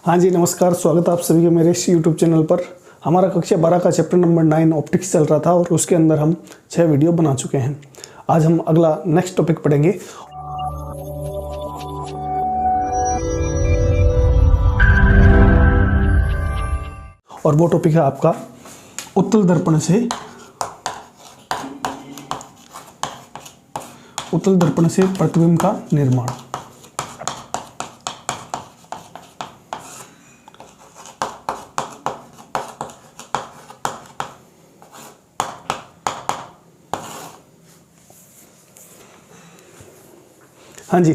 हाँ जी नमस्कार, स्वागत है आप सभी का मेरे इस यूट्यूब चैनल पर। हमारा कक्षा 12 का चैप्टर नंबर 9 ऑप्टिक्स चल रहा था और उसके अंदर हम 6 वीडियो बना चुके हैं। आज हम अगला नेक्स्ट टॉपिक पढ़ेंगे और वो टॉपिक है आपका उत्तल दर्पण से प्रतिबिंब का निर्माण। हाँ जी,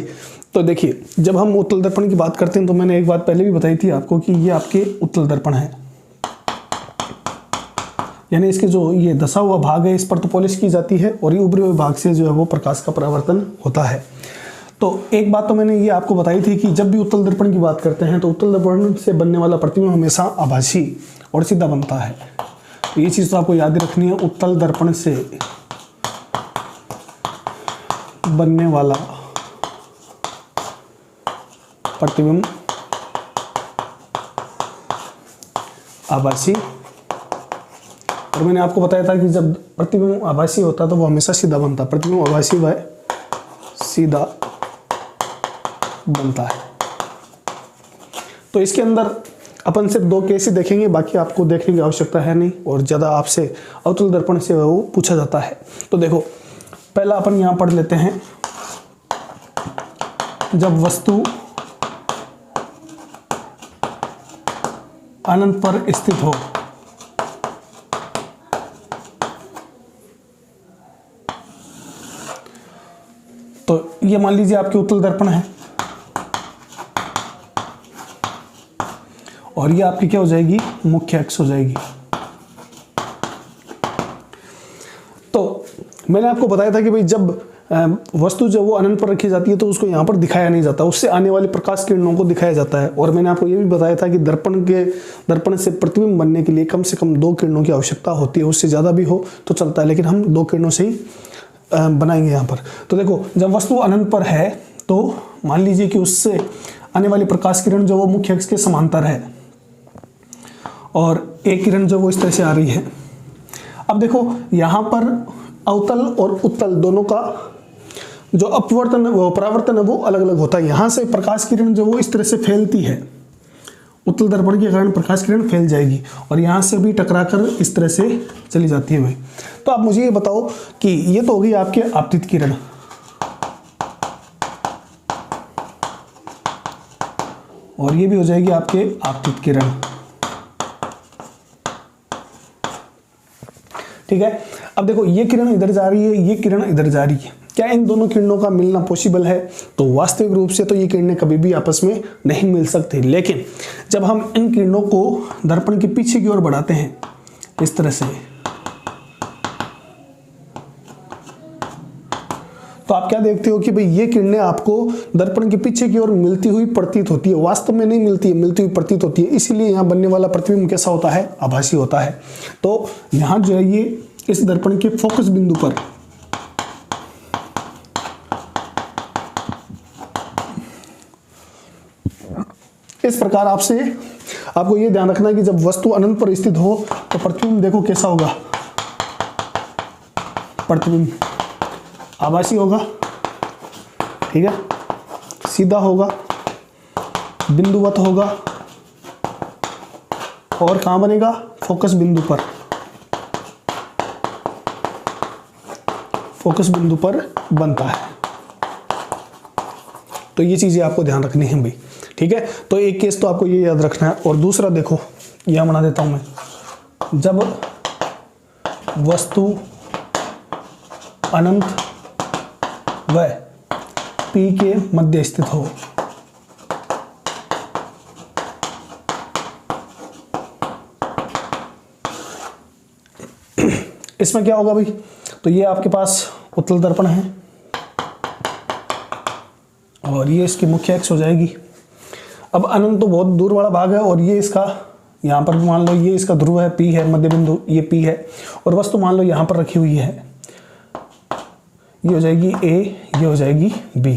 तो देखिए जब हम उत्तल दर्पण की बात करते हैं तो मैंने एक बात पहले भी बताई थी आपको कि ये आपके उत्तल दर्पण है, यानी इसके जो ये धसा हुआ भाग है इस पर तो पॉलिश की जाती है और ये उभरे हुए भाग से जो है वो प्रकाश का परावर्तन होता है। तो एक बात तो मैंने ये आपको बताई थी कि जब भी उत्तल दर्पण की बात करते हैं तो उत्तल दर्पण से बनने वाला प्रतिबिंब हमेशा आभासी और सीधा बनता है। तो ये चीज़ तो आपको याद रखनी है, उत्तल दर्पण से बनने वाला प्रतिबिंब आभासी, और मैंने आपको बताया था कि जब प्रतिबिंब आभासी होता है तो वो हमेशा सीधा बनता है। प्रतिबिंब आभासी व सीधा बनता है। तो इसके अंदर अपन सिर्फ 2 केस ही देखेंगे, बाकी आपको देखने की आवश्यकता है नहीं और ज़्यादा आपसे अवतल दर्पण से वो पूछा जाता है। तो देखो पहला अपन यहाँ पढ़ लेते हैं, जब वस्तु अनंत पर स्थित हो तो ये मान लीजिए आपकी उत्तल दर्पण है और ये आपकी क्या हो जाएगी, मुख्य अक्ष हो जाएगी। तो मैंने आपको बताया था कि भाई जब वस्तु जब वो अनंत पर रखी जाती है तो उसको यहाँ पर दिखाया नहीं जाता, उससे आने वाली प्रकाश किरणों को दिखाया जाता है। और मैंने आपको ये भी बताया था कि दर्पण से प्रतिबिंब बनने के लिए कम से कम 2 किरणों की आवश्यकता होती है, उससे ज़्यादा भी हो तो चलता है, लेकिन हम 2 किरणों से ही बनाएंगे यहाँ पर। तो देखो जब वस्तु अनंत पर है तो मान लीजिए कि उससे आने वाली प्रकाश किरण जो वो मुख्य अक्ष के समांतर है और एक किरण जो वो इस तरह से आ रही है। अब देखो यहाँ पर अवतल और उत्तल दोनों का जो अपवर्तन वो परावर्तन है वो अलग अलग होता है। यहाँ से प्रकाश किरण जो वो इस तरह से फैलती है, उत्तल दर्पण के कारण प्रकाश किरण फैल जाएगी और यहाँ से भी टकराकर इस तरह से चली जाती है भाई। तो आप मुझे ये बताओ कि ये तो होगी आपके आपतित किरण, और ये भी हो जाएगी आपके आपतित किरण, ठीक है। अब देखो ये किरण इधर जा रही है, ये किरण इधर जा रही है, क्या इन दोनों किरणों का मिलना पॉसिबल है? तो वास्तविक रूप से तो ये किरणें कभी भी आपस में नहीं मिल सकती, लेकिन जब हम इन किरणों को दर्पण के पीछे की ओर बढ़ाते हैं इस तरह से, तो आप क्या देखते हो कि भाई ये किरणें आपको दर्पण के पीछे की ओर मिलती हुई प्रतीत होती है, वास्तव में नहीं मिलती है, मिलती हुई प्रतीत होती है। इसीलिए यहाँ बनने वाला प्रतिबिंब कैसा होता है, आभासी होता है। तो यहाँ जो है ये इस दर्पण के फोकस बिंदु पर इस प्रकार आपको यह ध्यान रखना है कि जब वस्तु अनंत पर स्थित हो तो प्रतिबिंब देखो कैसा होगा, प्रतिबिंब आभासी होगा, ठीक है, सीधा होगा, बिंदुवत होगा और कहां बनेगा, फोकस बिंदु पर, फोकस बिंदु पर बनता है। तो ये चीजें आपको ध्यान रखनी है भाई, ठीक है। तो एक केस तो आपको ये याद रखना है। और दूसरा देखो यह बना देता हूं मैं, जब वस्तु अनंत व P के मध्य स्थित हो इसमें क्या होगा भाई, तो ये आपके पास उत्तल दर्पण है और ये इसकी मुख्य अक्ष हो जाएगी। अब अनंत तो बहुत दूर वाला भाग है और ये इसका यहाँ पर मान लो ये इसका ध्रुव है, P है, मध्य बिंदु ये P है, और वस्तु मान लो यहाँ पर रखी हुई है, ये हो जाएगी A, ये हो जाएगी B,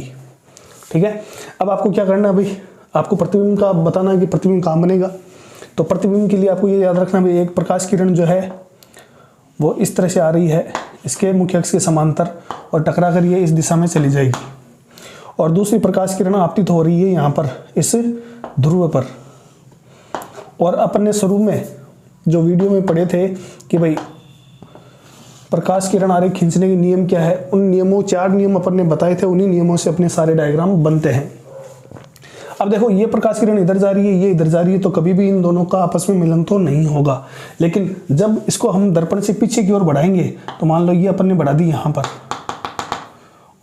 ठीक है। अब आपको क्या करना है भाई, आपको प्रतिबिंब का बताना है कि प्रतिबिंब कहाँ बनेगा। तो प्रतिबिंब के लिए आपको ये याद रखना है, एक प्रकाश किरण जो है वो इस तरह से आ रही है, इसके मुख्य अक्ष के समांतर, और टकरा कर ये इस दिशा में चली जाएगी। और दूसरी प्रकाश किरण आपतित हो रही है यहाँ पर इस ध्रुव पर। और अपन ने शुरू में जो वीडियो में पढ़े थे कि भाई प्रकाश किरण आरेख खींचने के नियम क्या है, उन नियमों 4 नियम अपन ने बताए थे, उन्हीं नियमों से अपने सारे डायग्राम बनते हैं। अब देखो ये प्रकाश किरण इधर जा रही है, ये इधर जा रही है, तो कभी भी इन दोनों का आपस में मिलन तो नहीं होगा। लेकिन जब इसको हम दर्पण से पीछे की ओर बढ़ाएंगे, तो मान लो ये अपन ने बढ़ा दी यहाँ पर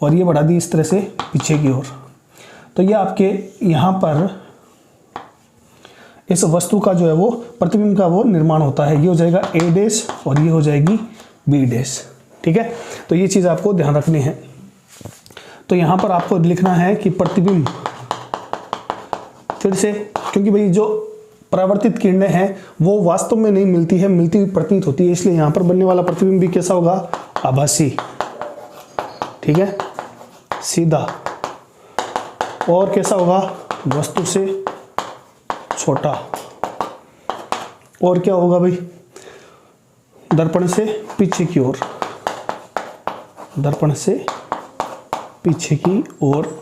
और ये बढ़ा दी इस तरह से पीछे की ओर, तो ये आपके यहाँ पर इस वस्तु का जो है वो प्रतिबिंब का वो निर्माण होता है। ये हो जाएगा ए डैश और ये हो जाएगी बी डैश। ठीक है, तो ये चीज़ आपको ध्यान रखनी है। तो यहाँ पर आपको लिखना है कि प्रतिबिंब, फिर से, क्योंकि भाई जो परावर्तित किरणें हैं वो वास्तव में नहीं मिलती है, मिलती हुई प्रतीत होती है, इसलिए यहाँ पर बनने वाला प्रतिबिंब भी कैसा होगा, आभासी। ठीक है, सीधा। और कैसा होगा, वस्तु से छोटा। और क्या होगा भाई, दर्पण से पीछे की ओर, दर्पण से पीछे की ओर।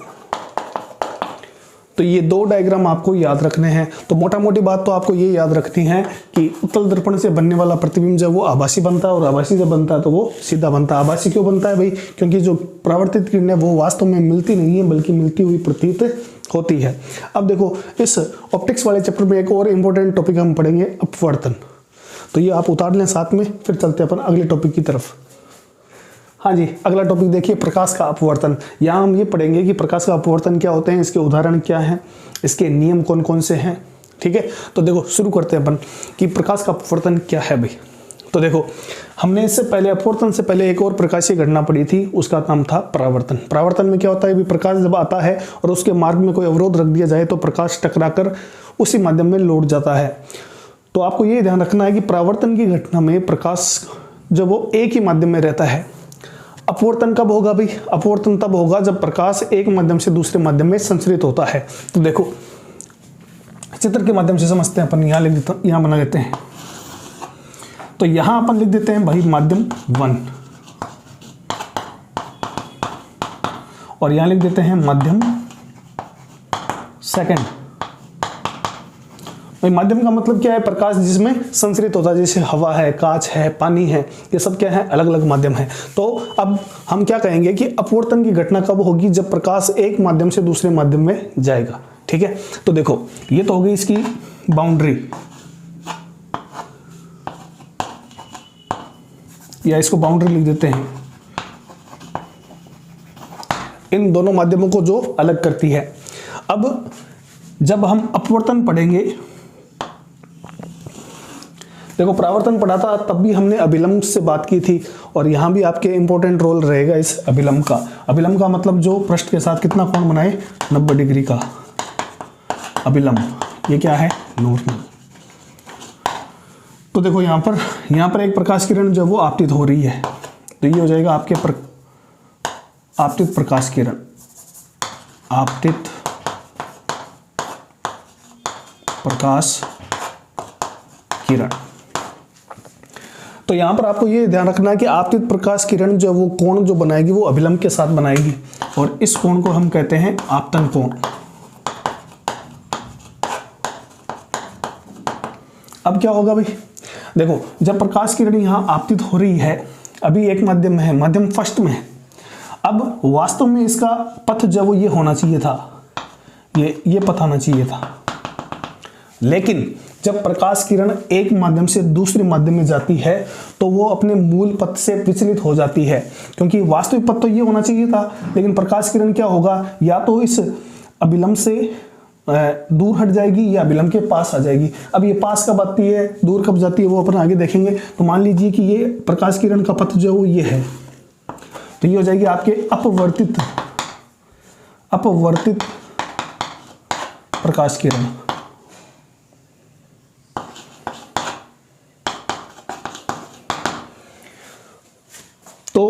तो ये 2 डायग्राम आपको याद रखने हैं। तो मोटा मोटी बात तो आपको ये याद रखनी है कि उत्तल दर्पण से बनने वाला प्रतिबिंब जब वो आभासी बनता है, और आभासी जब बनता है तो वो सीधा बनता है। आभासी क्यों बनता है भाई, क्योंकि जो परावर्तित किरणें वो वास्तव में मिलती नहीं है, बल्कि मिलती हुई प्रतीत होती है। अब देखो इस ऑप्टिक्स वाले चैप्टर में एक और इम्पोर्टेंट टॉपिक हम पढ़ेंगे, अपवर्तन। तो ये आप उतार लें साथ में, फिर चलते हैं अपन अगले टॉपिक की तरफ। हाँ जी, अगला टॉपिक देखिए, प्रकाश का अपवर्तन। यहाँ हम ये पढ़ेंगे कि प्रकाश का अपवर्तन क्या होते हैं, इसके उदाहरण क्या हैं, इसके नियम कौन कौन से हैं। ठीक है, तो देखो शुरू करते हैं अपन कि प्रकाश का अपवर्तन क्या है भाई। तो देखो हमने इससे पहले, अपवर्तन से पहले एक और प्रकाशीय घटना पड़ी थी, उसका नाम था परावर्तन। परावर्तन में क्या होता है, प्रकाश जब आता है और उसके मार्ग में कोई अवरोध रख दिया जाए तो प्रकाश टकराकर उसी माध्यम में लौट जाता है। तो आपको ये ध्यान रखना है कि परावर्तन की घटना में प्रकाश जब वो एक ही माध्यम में रहता है। अपवर्तन कब होगा भाई, अपवर्तन तब होगा जब प्रकाश एक माध्यम से दूसरे माध्यम में संचरित होता है। तो देखो चित्र के माध्यम से समझते हैं अपन, यहाँ लिख देता, यहाँ बना लेते हैं। तो यहां अपन लिख देते हैं भाई माध्यम 1, और यहां लिख देते हैं माध्यम 2। भाई माध्यम का मतलब क्या है, प्रकाश जिसमें संचरित होता है, जैसे हवा है, कांच है, पानी है, ये सब क्या है, अलग अलग माध्यम है। तो अब हम क्या कहेंगे कि अपवर्तन की घटना कब होगी, जब प्रकाश एक माध्यम से दूसरे माध्यम में जाएगा। ठीक है, तो देखो ये तो हो गई इसकी बाउंड्री, या इसको बाउंड्री लिख देते हैं, इन दोनों माध्यमों को जो अलग करती है। अब जब हम अपवर्तन पढ़ेंगे, देखो परावर्तन पढ़ा था तब भी हमने अभिलंब से बात की थी, और यहां भी आपके इंपॉर्टेंट रोल रहेगा इस अभिलंब का। अभिलंब का मतलब जो पृष्ठ के साथ कितना कोण बनाए, 90 डिग्री का अभिलंब। ये क्या है, नॉर्मल। तो देखो यहाँ पर एक प्रकाश किरण जो वो आपतित हो रही है, तो ये हो जाएगा आपके आपतित प्रकाश किरण, आपतित प्रकाश किरण। तो यहां पर आपको ये ध्यान रखना है कि आपतित प्रकाश किरण जो वो कोण जो बनाएगी वो अभिलंब के साथ बनाएगी, और इस कोण को हम कहते हैं आपतन कोण। अब क्या होगा भाई, देखो जब प्रकाश किरण यहां आपतित हो रही है, अभी एक माध्यम में है, माध्यम फर्स्ट में है। अब वास्तव में इसका पथ जो वो ये होना चाहिए था, ये पथ आना चाहिए था, लेकिन जब प्रकाश किरण एक माध्यम से दूसरे माध्यम में जाती है तो वो अपने मूल पथ से विचलित हो जाती है, क्योंकि वास्तविक पथ तो ये होना चाहिए था, लेकिन प्रकाश किरण क्या होगा, या तो इस अभिलंब से दूर हट जाएगी या अभिलंब के पास आ जाएगी। अब ये पास कब आती है, दूर कब जाती है, वो अपन आगे देखेंगे। तो मान लीजिए कि ये प्रकाश किरण का पथ जो है वो ये है, तो ये हो जाएगी आपके अपवर्तित प्रकाश किरण। तो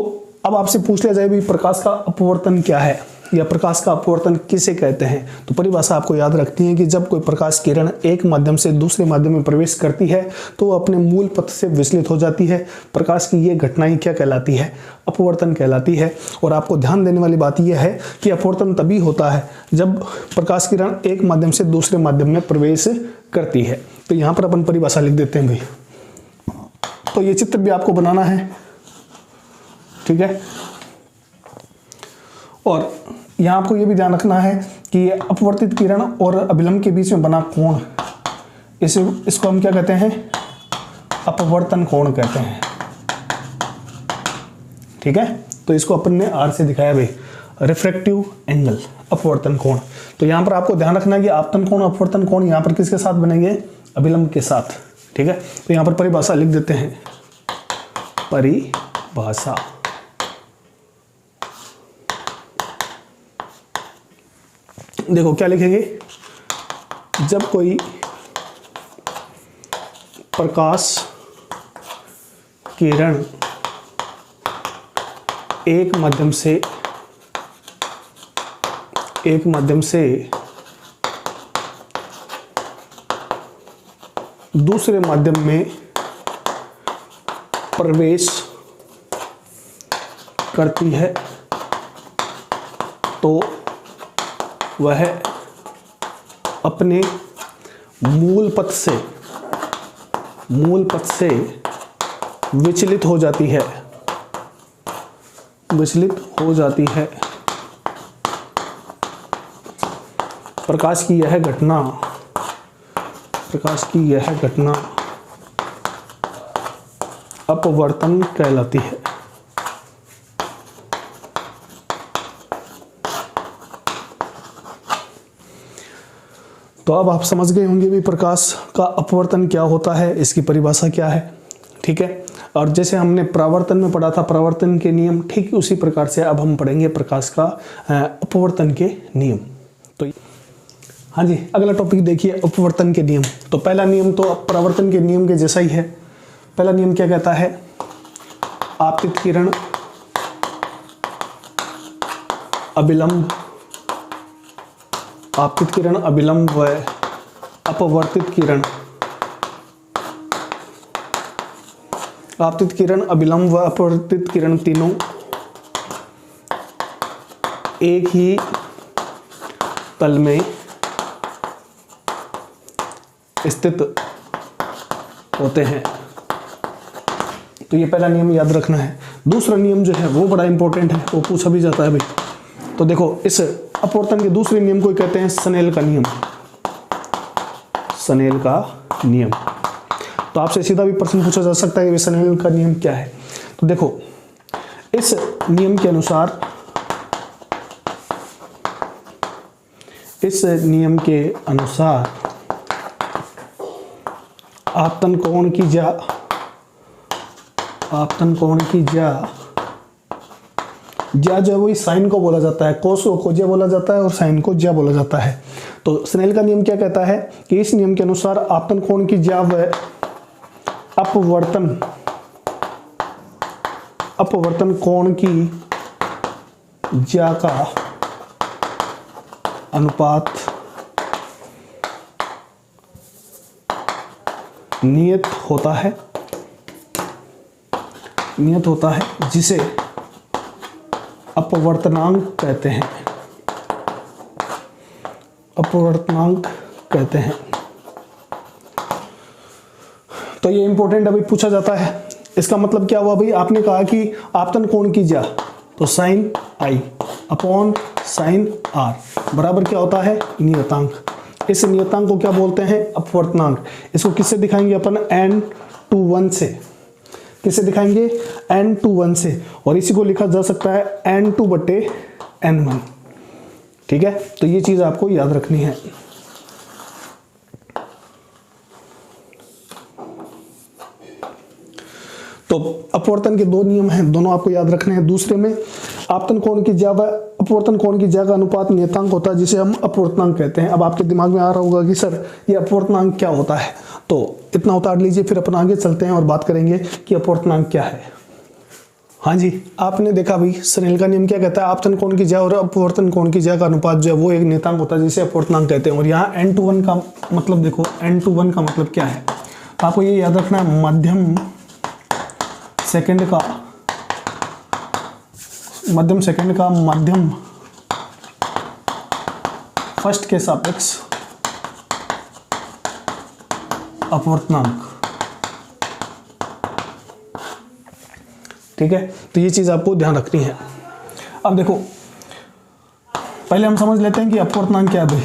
अब आपसे पूछ लिया जाए भी प्रकाश का अपवर्तन क्या है, या प्रकाश का अपवर्तन किसे कहते हैं? तो परिभाषा आपको याद रखनी है कि जब कोई प्रकाश किरण एक माध्यम से दूसरे माध्यम में प्रवेश करती है तो वो अपने मूल पथ से विचलित हो जाती है। प्रकाश की ये घटना ही क्या कहलाती है? अपवर्तन कहलाती है। और आपको ध्यान देने वाली बात यह है कि अपवर्तन तभी होता है जब प्रकाश किरण एक माध्यम से दूसरे माध्यम में प्रवेश करती है। तो यहाँ पर अपन परिभाषा लिख देते हैं भाई। तो ये चित्र भी आपको बनाना है, ठीक है। और यहाँ आपको ये भी ध्यान रखना है कि अपवर्तित किरण और अभिलंब के बीच में बना कोण, इसको हम क्या कहते हैं? अपवर्तन कोण कहते हैं, ठीक है। तो इसको अपन ने आर से दिखाया भाई, रिफ्रैक्टिव एंगल, अपवर्तन कोण। तो यहाँ पर आपको ध्यान रखना है कि आपतन कोण, अपवर्तन कोण यहाँ पर किसके साथ बनेंगे? अभिलंब के साथ, ठीक है। तो यहाँ पर परिभाषा लिख देते हैं, परिभाषा। देखो क्या लिखेंगे? जब कोई प्रकाश किरण एक माध्यम से दूसरे माध्यम में प्रवेश करती है तो वह अपने मूल पथ से विचलित हो जाती है, प्रकाश की यह घटना अपवर्तन कहलाती है। तो अब आप समझ गए होंगे भी प्रकाश का अपवर्तन क्या होता है, इसकी परिभाषा क्या है, ठीक है। और जैसे हमने परावर्तन में पढ़ा था परावर्तन के नियम, ठीक उसी प्रकार से अब हम पढ़ेंगे प्रकाश का अपवर्तन के नियम। तो हाँ जी, अगला टॉपिक देखिए, अपवर्तन के नियम। तो पहला नियम तो परावर्तन के नियम के जैसा ही है। पहला नियम क्या कहता है? आपतित किरण अभिलंब व अपवर्तित किरण, अभिलंब व अपवर्तित किरण तीनों एक ही तल में स्थित होते हैं। तो ये पहला नियम याद रखना है। दूसरा नियम जो है वो बड़ा इंपॉर्टेंट है, वो पूछा भी जाता है भाई। तो देखो, इस अपवर्तन के दूसरे नियम को कहते हैं स्नेल का नियम। स्नेल का नियम। तो आपसे सीधा भी प्रश्न पूछा जा सकता है कि स्नेल का नियम क्या है। तो देखो, इस नियम के अनुसार आपतन कोण की ज्या जो वही साइन को बोला जाता है, कोस को ज्या बोला जाता है और साइन को ज्या बोला जाता है। तो स्नेल का नियम क्या कहता है कि इस नियम के अनुसार आपतन कोण की ज्या व अपवर्तन कोण की ज्या का अनुपात नियत होता है जिसे अपवर्तनांक कहते हैं। तो ये इंपॉर्टेंट अभी पूछा जाता है। इसका मतलब क्या हुआ भाई? आपने कहा कि आपतन कोण की ज्या, तो sine i upon sine r बराबर क्या होता है? नियतांक। इस नियतांक को क्या बोलते हैं? अपवर्तनांक। इसको किससे दिखाएंगे अपन? n/1 से। किससे दिखाएंगे? n/1 से। और इसी को लिखा जा सकता है n2/n1। ठीक है, तो ये चीज आपको याद रखनी है। तो अपवर्तन के दो नियम हैं, दोनों आपको याद रखने हैं। दूसरे में आपतन कोण की ज्या व अपवर्तन कोण की ज्या का अनुपात नियतांक होता है जिसे हम अपवर्तनांक कहते हैं। अब आपके दिमाग में आ रहा होगा कि सर ये अपवर्तनांक क्या होता है, तो इतना उतार लीजिए, फिर अपन आगे चलते हैं और बात करेंगे कि अपवर्तनांक क्या है। हाँ जी, आपने देखा भाई स्नेल का नियम क्या कहता है, आपतन कोण की ज्या और अपवर्तन कोण की ज्या का अनुपात जो है वो एक नियतांक होता है जिसे अपवर्तनांक कहते हैं। और यहाँ n/1 का मतलब देखो, n/1 का मतलब क्या है, तो आपको ये याद रखना है, मध्यम सेकंड का मध्यम फर्स्ट के सापेक्ष अपवर्तनांक। ठीक है, तो ये चीज आपको ध्यान रखनी है। अब देखो, पहले हम समझ लेते हैं कि अपवर्तनांक क्या है भाई।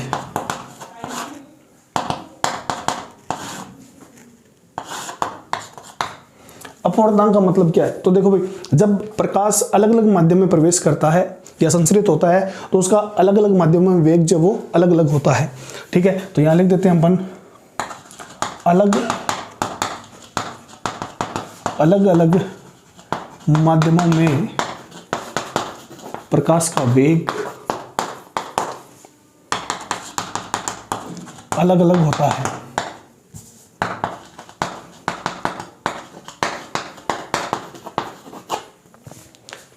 अपवर्तनांक का मतलब क्या है, तो देखो भाई, जब प्रकाश अलग अलग माध्यम में प्रवेश करता है या संचरित होता है तो उसका अलग अलग माध्यमों में वेग जो वो अलग अलग होता है। ठीक है, तो यहां लिख देते हैं अपन, अलग अलग माध्यमों में प्रकाश का वेग अलग अलग होता है।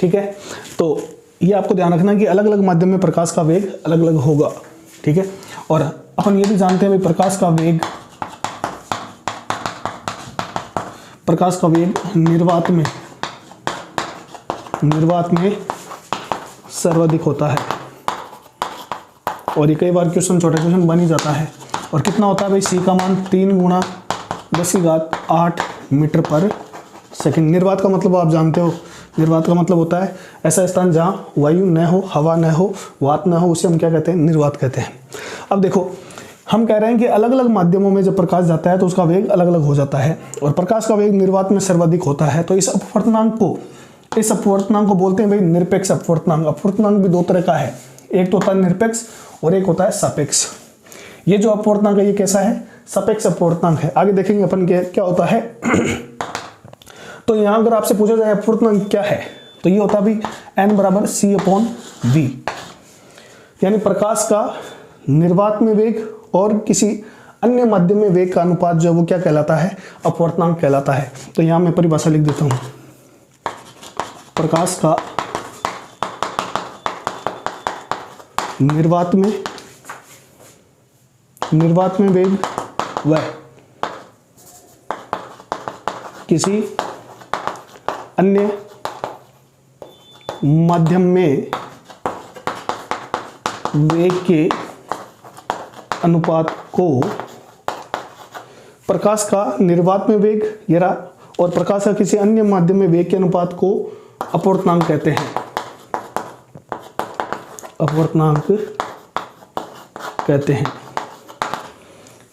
ठीक है, तो ये आपको ध्यान रखना कि अलग अलग माध्यम में प्रकाश का वेग अलग अलग होगा। ठीक है, और अपन ये भी जानते हैं भाई, प्रकाश का वेग निर्वात में सर्वाधिक होता है। और ये कई बार छोटा क्वेश्चन बन ही जाता है। और कितना होता है भाई, c का मान 3 × 10⁸ मीटर पर सेकंड। निर्वात का मतलब आप जानते हो, निर्वात का मतलब होता है ऐसा स्थान जहाँ वायु न हो, हवा न हो, वात न हो, उसे हम क्या कहते हैं, निर्वात कहते हैं। अब देखो, हम कह रहे हैं कि अलग अलग माध्यमों में जब प्रकाश जाता है तो उसका वेग अलग अलग हो जाता है और प्रकाश का वेग निर्वात में सर्वाधिक होता है। तो इस अपवर्तनांक को बोलते हैं भाई निरपेक्ष अपवर्तनांक। अपवर्तनांक भी दो तरह का है, एक तो होता है निरपेक्ष और एक होता है सापेक्ष। ये जो अपवर्तनांक है ये कैसा है, सापेक्ष अपवर्तनांक है। आगे देखेंगे अपन क्या होता है। तो यहां अगर आपसे पूछा जाए अपवर्तनांक क्या है, तो ये होता है भाई n = c/v, यानी प्रकाश का निर्वात में वेग और किसी अन्य माध्यम में वेग का अनुपात जो है वो क्या कहलाता है, अपवर्तनांक कहलाता है। तो यहां मैं परिभाषा लिख देता हूं, प्रकाश का निर्वात में वेग व किसी अन्य माध्यम में वेग के अनुपात को, प्रकाश का निर्वात में वेग ये रहा और प्रकाश का किसी अन्य माध्यम में वेग के अनुपात को अपवर्तनांक कहते हैं, अपवर्तनांक कहते हैं।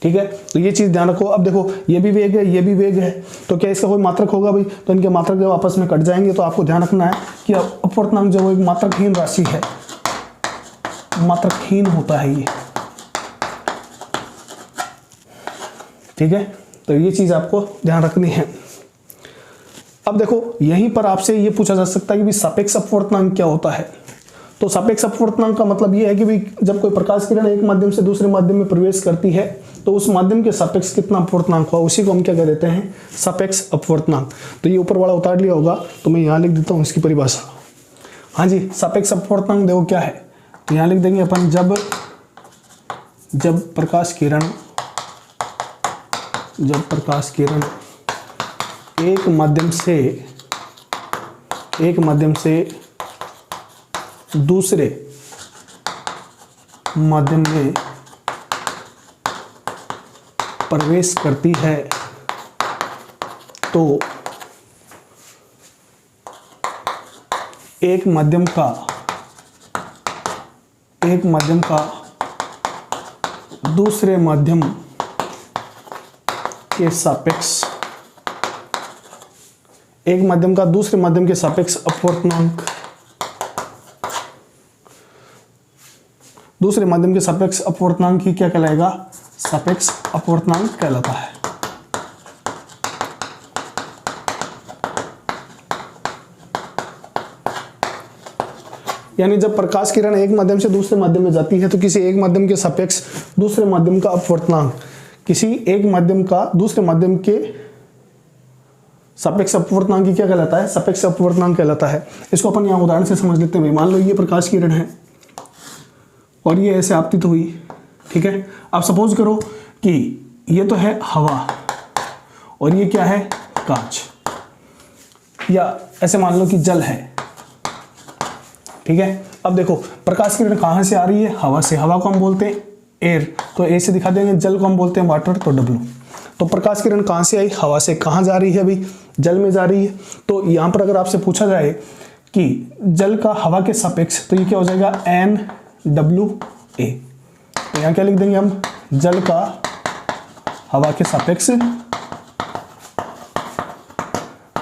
ठीक है, तो ये चीज ध्यान रखो। अब देखो, ये भी वेग है, ये भी वेग है, तो क्या इसका कोई मात्रक होगा भाई, तो इनके मात्रक जब आपस में कट जाएंगे तो आपको ध्यान रखना है कि अपवर्तनांक जो वो एक मात्रकहीन राशि है, मात्रकहीन होता है ये। ठीक है, तो ये चीज आपको ध्यान रखनी है। अब देखो, यहीं पर आपसे ये पूछा जा सकता है कि सापेक्ष अपवर्तनांक क्या होता है। तो सापेक्ष अपवर्तनांक का मतलब ये है कि भाई जब कोई प्रकाश किरण एक माध्यम से दूसरे माध्यम में प्रवेश करती है तो उस माध्यम के सापेक्ष कितना अपवर्तनांक हुआ, उसी को हम क्या कह देते हैं, सापेक्ष अपवर्तनांक। तो ये ऊपर वाला उतार लिया होगा, तो मैं यहाँ लिख देता हूँ इसकी परिभाषा। हाँ जी, सापेक्ष अपवर्तनांक देखो क्या है, तो यहाँ लिख देंगे अपन, जब प्रकाश किरण एक माध्यम से दूसरे माध्यम में प्रवेश करती है तो एक माध्यम का दूसरे माध्यम के सापेक्ष, एक माध्यम का दूसरे माध्यम के सापेक्ष अपवर्तनांक, दूसरे माध्यम के सापेक्ष अपवर्तनांक ही क्या कहलाएगा, सापेक्ष अपवर्तनांक कहलाता है। यानी जब प्रकाश किरण एक माध्यम से दूसरे माध्यम में जाती है तो किसी एक माध्यम के सापेक्ष दूसरे माध्यम का अपवर्तनांक किसी एक माध्यम का दूसरे माध्यम के सापेक्ष अपवर्तनांक क्या कहलाता है? सापेक्ष अपवर्तनांक कहलाता है। इसको अपन यहाँ उदाहरण से समझ लेते हैं भाई। मान लो ये प्रकाश किरण है और ये ऐसे आपतित हुई, ठीक है। अब सपोज करो कि ये तो है हवा और ये क्या है? कांच, या ऐसे मान लो कि जल है, ठीक है। अब देखो प्रकाश किरण कहाँ से आ रही है? हवा से। हवा को हम बोलते हैं एयर, तो ए से दिखा देंगे। जल को हम बोलते हैं वाटर, तो डब्लू। तो प्रकाश किरण कहाँ से आई? हवा से। कहाँ जा रही है अभी? जल में जा रही है। तो यहाँ पर अगर आपसे पूछा जाए कि जल का हवा के सापेक्ष, तो ये क्या हो जाएगा? NWA। तो यहाँ क्या लिख देंगे हम? जल का हवा के सापेक्ष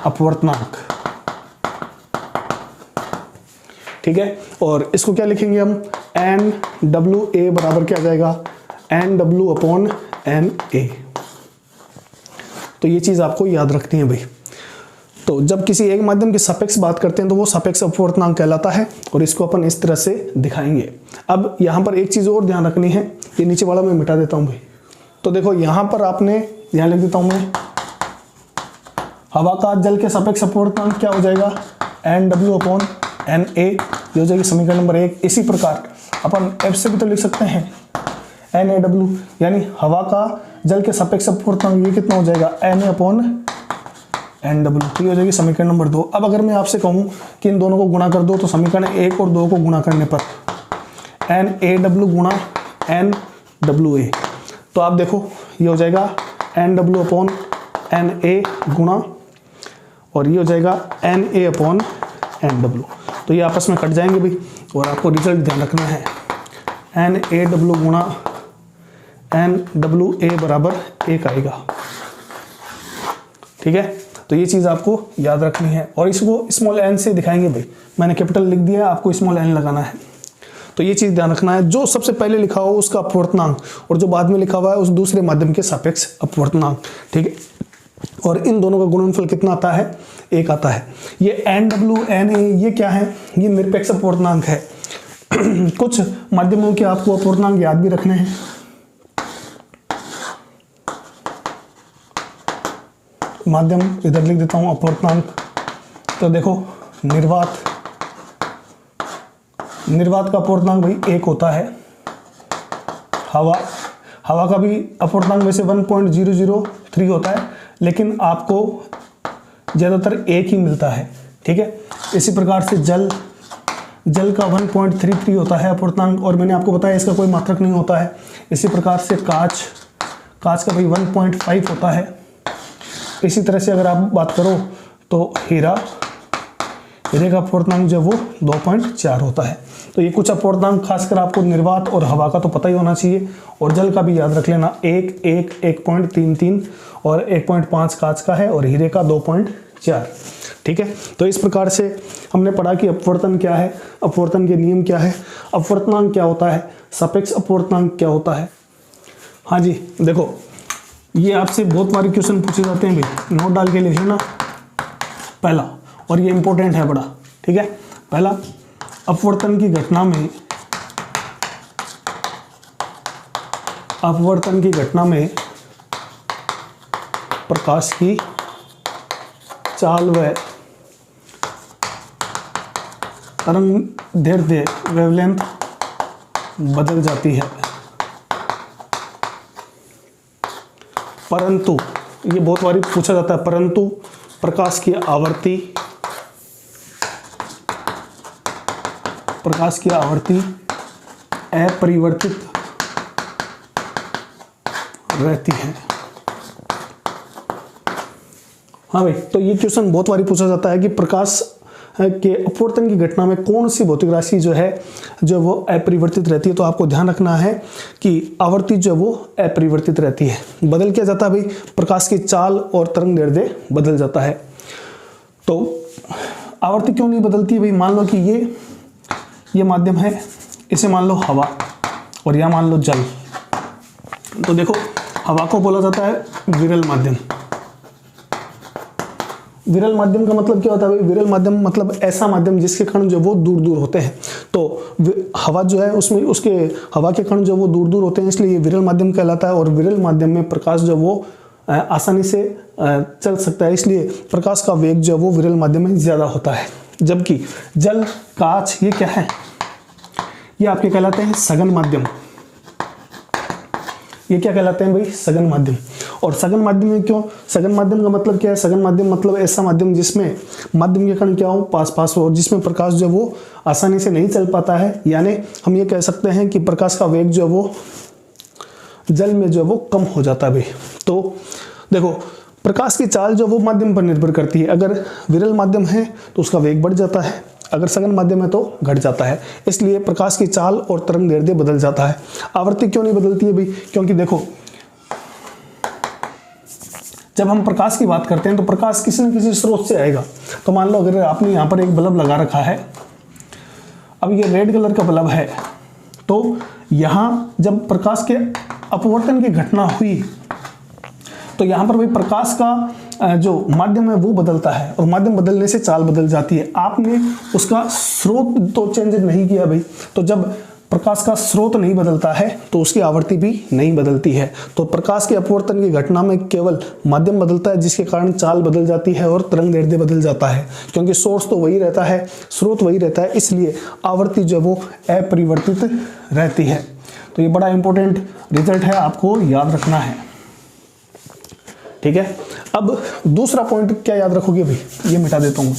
अपवर्तनांक, ठीक है। और इसको क्या लिखेंगे हम? NWA बराबर क्या आ जाएगा? NW/NA। तो ये चीज आपको याद रखनी है भाई। तो जब किसी एक माध्यम के सापेक्ष बात करते हैं तो वो सापेक्ष अपवर्तनांक कहलाता है, और इसको अपन इस तरह से दिखाएंगे। अब यहाँ पर एक चीज और ध्यान रखनी है, ये नीचे वाला मैं मिटा देता हूँ भाई। तो देखो यहाँ पर आपने, यहाँ लिख देता हूँ मैं, हवा का जल के सापेक्ष अपवर्तनांक क्या हो जाएगा? NW/NA। ये हो जाएगी समीकरण नंबर 1। इसी प्रकार अपन F से भी तो लिख सकते हैं NaW, यानी हवा का जल के सापेक्ष अपवर्तनांक ये कितना हो जाएगा? Na/NW। ये हो जाएगी समीकरण नंबर 2। अब अगर मैं आपसे कहूँ कि इन दोनों को गुणा कर दो, तो समीकरण 1 और 2 को गुणा करने पर NaW गुणा NWA, तो आप देखो ये हो जाएगा NW/NA गुणा, और ये हो जाएगा NA/NW। तो ये आपस में कट जाएंगे भाई, और आपको रिजल्ट ध्यान रखना है। NaW गुणा NWA बराबर 1 आएगा, ठीक है। तो ये चीज़ आपको याद रखनी है, और इसको स्मॉल n से दिखाएंगे भाई। मैंने कैपिटल लिख दिया है, आपको स्मॉल n लगाना है। तो ये चीज़ ध्यान रखना है, जो सबसे पहले लिखा हो उसका अपवर्तनांक, और जो बाद में लिखा हुआ है उस दूसरे माध्यम के सापेक्ष अपवर्तनांक, ठीक है। और इन दोनों का गुणनफल कितना आता है? 1 आता है। ये NW/NA ये क्या है? ये निरपेक्ष अपवर्तनांक है। कुछ माध्यमों के आपको अपवर्तनांक याद भी रखने हैं। माध्यम इधर लिख देता हूं अपवर्तनांक। तो देखो निर्वात का अपवर्तनांक भाई 1 होता है। हवा का भी अपवर्तनांक वैसे 1.003 होता है, लेकिन आपको ज़्यादातर 1 ही मिलता है, ठीक है। इसी प्रकार से जल का 1.33 होता है अपवर्तनांक, और मैंने आपको बताया इसका कोई मात्रक नहीं होता है। इसी प्रकार से कांच का भी 1.5 होता है। इसी तरह से अगर आप बात करो तो हीरे का अपवर्तनांक जो वो 2.4 होता है। तो ये कुछ अपवर्तनांक खासकर आपको निर्वात और हवा का तो पता ही होना चाहिए, और जल का भी याद रख लेना। 1.33 और 1.5 कांच का है, और हीरे का 2.4, ठीक है। तो इस प्रकार से हमने पढ़ा कि अपवर्तन क्या है, अपवर्तन के नियम क्या है, अपवर्तनांक क्या होता है, सापेक्ष अपवर्तनांक क्या होता है। हाँ जी, देखो ये आपसे बहुत बार क्वेश्चन पूछे जाते हैं भाई, नोट डाल के लिख लेना। पहला, और ये इंपॉर्टेंट है बड़ा, ठीक है। पहला, अपवर्तन की घटना में प्रकाश की चाल व तरंगदैर्ध्य वेवलेंथ बदल जाती है, परंतु, ये बहुत बार पूछा जाता है, परंतु प्रकाश की आवृत्ति अपरिवर्तित रहती है। हाँ भाई, तो ये क्वेश्चन बहुत बार पूछा जाता है कि प्रकाश के अपवर्तन की घटना में कौन सी भौतिक राशि जो वो अपरिवर्तित रहती है। तो आपको ध्यान रखना है कि आवृत्ति जो वो अपरिवर्तित रहती है। बदल क्या जाता है भाई? प्रकाश की चाल और तरंगदैर्ध्य बदल जाता है। तो आवृत्ति क्यों नहीं बदलती है भाई? मान लो कि ये माध्यम है, इसे मान लो हवा, और यह मान लो जल। तो देखो हवा को बोला जाता है विरल माध्यम। विरल माध्यम का मतलब क्या होता है? विरल माध्यम मतलब ऐसा माध्यम जिसके कण जो वो दूर दूर होते हैं। तो हवा जो है उसमें हवा के कण जो वो दूर दूर होते हैं, इसलिए ये विरल माध्यम कहलाता है। और विरल माध्यम में प्रकाश जो वो आसानी से चल सकता है, इसलिए प्रकाश का वेग जो है वो विरल माध्यम में ज़्यादा होता है। जबकि जल, कांच, ये क्या है, ये आपके कहलाते हैं सघन माध्यम। ये क्या कहलाते हैं भाई, सघन माध्यम। और सघन माध्यम में क्यों, सघन माध्यम का मतलब क्या है, सघन माध्यम मतलब ऐसा माध्यम जिसमें माध्यम के कण क्या हो, पास पास हो, और जिसमें प्रकाश जो है वो आसानी से नहीं चल पाता है। यानी हम ये कह सकते हैं कि प्रकाश का वेग जो है वो जल में जो है वो कम हो जाता है भाई। तो देखो, प्रकाश की चाल जो वो माध्यम पर निर्भर करती है। अगर विरल माध्यम है तो उसका वेग बढ़ जाता है, अगर सघन माध्यम है तो घट जाता है। इसलिए प्रकाश की चाल और तरंग दैर्ध्य बदल जाता है। आवृत्ति क्यों नहीं बदलती है भाई, क्योंकि देखो जब हम प्रकाश की बात करते हैं तो प्रकाश किसी न किसी स्रोत से आएगा। तो मान लो अगर आपने यहाँ पर एक बल्ब लगा रखा है, अब ये रेड कलर का बल्ब है, तो यहाँ जब प्रकाश के अपवर्तन की घटना हुई तो यहाँ पर भाई प्रकाश का जो माध्यम है वो बदलता है, और माध्यम बदलने से चाल बदल जाती है। आपने उसका स्रोत तो चेंज नहीं किया भाई, तो जब प्रकाश का स्रोत नहीं बदलता है तो उसकी आवृत्ति भी नहीं बदलती है। तो प्रकाश के अपवर्तन की घटना में केवल माध्यम बदलता है, जिसके कारण चाल बदल जाती है और तरंग दैर्ध्य बदल जाता है। क्योंकि सोर्स तो वही रहता है, स्रोत वही रहता है, इसलिए आवृत्ति जो वो अपरिवर्तित रहती है। तो ये बड़ा इंपॉर्टेंट रिजल्ट है, आपको याद रखना है, ठीक है। अब दूसरा पॉइंट क्या याद रखोगे भाई, ये मिटा देता हूं।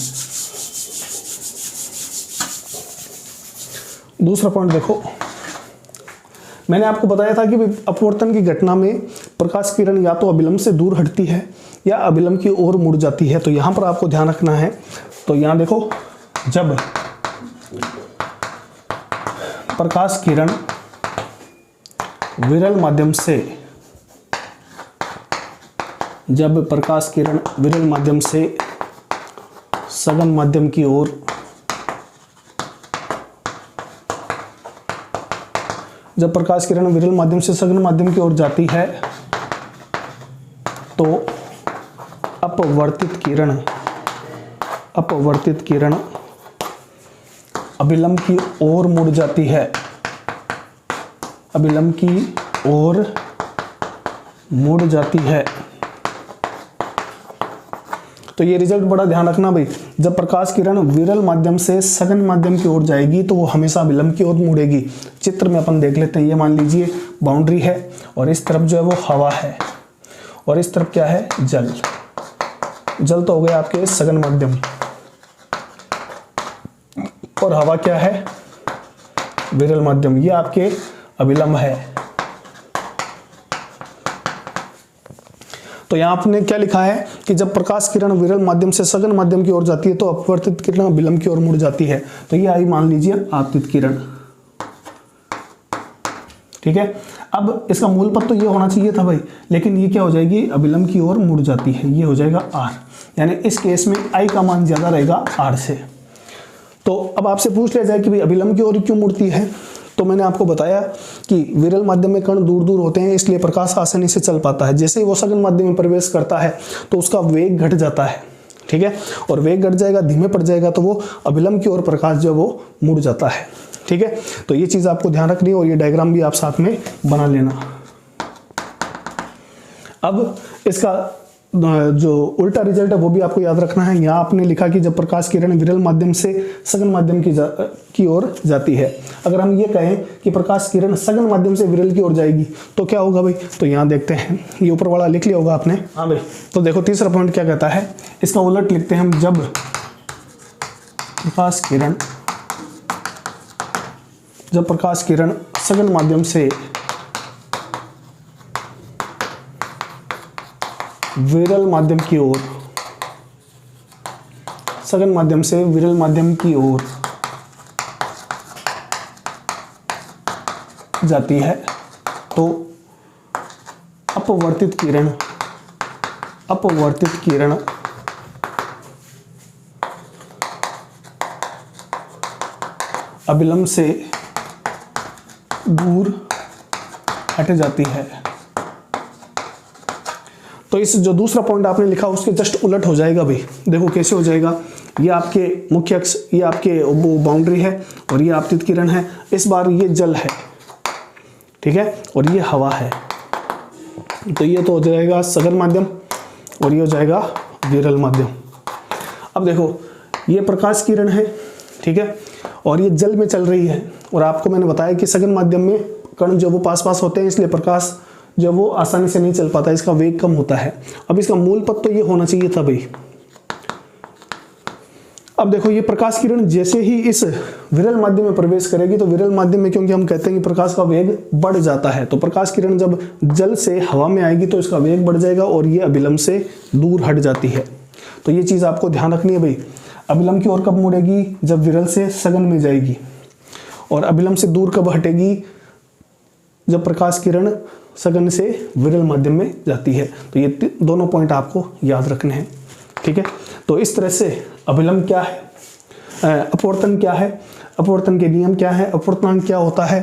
दूसरा पॉइंट देखो, मैंने आपको बताया था कि अपवर्तन की घटना में प्रकाश किरण या तो अभिलंब से दूर हटती है या अभिलंब की ओर मुड़ जाती है। तो यहां पर आपको ध्यान रखना है। तो यहां देखो, जब प्रकाश किरण विरल माध्यम से सघन माध्यम की ओर जाती है तो अपवर्तित किरण अभिलंब की ओर मुड़ जाती है, तो ये रिजल्ट बड़ा ध्यान रखना भाई। जब प्रकाश किरण विरल माध्यम से सघन माध्यम की ओर जाएगी तो वो हमेशा अभिलंब की ओर मुड़ेगी। चित्र में अपन देख लेते हैं। ये मान लीजिए बाउंड्री है और इस तरफ जो है वो हवा है और इस तरफ क्या है, जल। जल तो हो गया आपके सघन माध्यम और हवा क्या है, विरल माध्यम। ये आपके अभिलंब है। तो यहाँ आपने क्या लिखा है कि जब प्रकाश किरण विरल माध्यम से सघन माध्यम की ओर जाती है तो अपवर्तित किरण अभिलंब की ओर मुड़ जाती है। तो ये आई मान लीजिए आपतित किरण, ठीक है। अब इसका मूल पद तो ये होना चाहिए था भाई, लेकिन ये क्या हो जाएगी, अभिलंब की ओर मुड़ जाती है। ये हो जाएगा आर, यानी इस केस में आई का मान ज्यादा रहेगा आर से। तो अब आपसे पूछ लिया जाए कि भाई अभिलंब की ओर क्यों मुड़ती है, तो मैंने आपको बताया कि विरल माध्यम में कण दूर दूर होते हैं, इसलिए प्रकाश आसानी से चल पाता है। जैसे ही वो सघन माध्यम में प्रवेश करता है तो उसका वेग घट जाता है, ठीक है। और वेग घट जाएगा, धीमे पड़ जाएगा, तो वो अभिलंब की ओर प्रकाश जो वो मुड़ जाता है, ठीक है। तो ये चीज आपको ध्यान रखनी है और ये डायग्राम भी आप साथ में बना लेना। अब इसका जो उल्टा रिजल्ट है वो भी आपको याद रखना है। यहाँ आपने लिखा कि जब प्रकाश किरण विरल माध्यम से सघन माध्यम की ओर जाती है। अगर हम ये कहें कि प्रकाश किरण सघन माध्यम से विरल की ओर जाएगी तो क्या होगा भाई, तो यहाँ देखते हैं, ये ऊपर वाला लिख लिया होगा आपने। हाँ भाई, तो देखो तीसरा पॉइंट क्या कहता है, इसका उलट लिखते हैं हम। जब प्रकाश किरण सघन माध्यम से विरल माध्यम की ओर, सघन माध्यम से विरल माध्यम की ओर जाती है तो अपवर्तित किरण अभिलंब से दूर हट जाती है। तो इस जो दूसरा पॉइंट आपने लिखा उसके जस्ट उलट हो जाएगा भाई। देखो कैसे हो जाएगा, ये आपके मुख्य अक्ष, ये आपके वो बाउंड्री है और ये आपतित किरण है। इस बार ये जल है, ठीक है, और ये हवा है। तो ये तो हो जाएगा सघन माध्यम और ये हो जाएगा विरल माध्यम। अब देखो ये प्रकाश किरण है, ठीक है, और ये जल में चल रही है, और आपको मैंने बताया कि सघन माध्यम में कण जो वो पास पास होते हैं, इसलिए प्रकाश जो वो आसानी से नहीं चल पाता, इसका वेग कम होता है। अब इसका मूल पथ तो ये होना चाहिए था भाई। अब देखो ये प्रकाश किरण जैसे ही इस विरल माध्यम में प्रवेश करेगी, तो विरल माध्यम में क्योंकि हम कहते हैं कि प्रकाश का वेग बढ़ जाता है, तो प्रकाश किरण जब जल से हवा में आएगी तो इसका वेग बढ़ जाएगा और ये अभिलंब से दूर हट जाती है। तो ये चीज़ आपको ध्यान रखनी है भाई। अभिलंब की ओर कब मुड़ेगी? जब विरल से सघन में जाएगी। और अभिलंब से दूर कब हटेगी? जब प्रकाश किरण सघन से विरल माध्यम में जाती है। तो ये दोनों पॉइंट आपको याद रखने हैं, ठीक है। तो इस तरह से अभिलंब क्या है, अपवर्तन क्या है, अपवर्तन के नियम क्या है, अपवर्तनांक क्या होता है,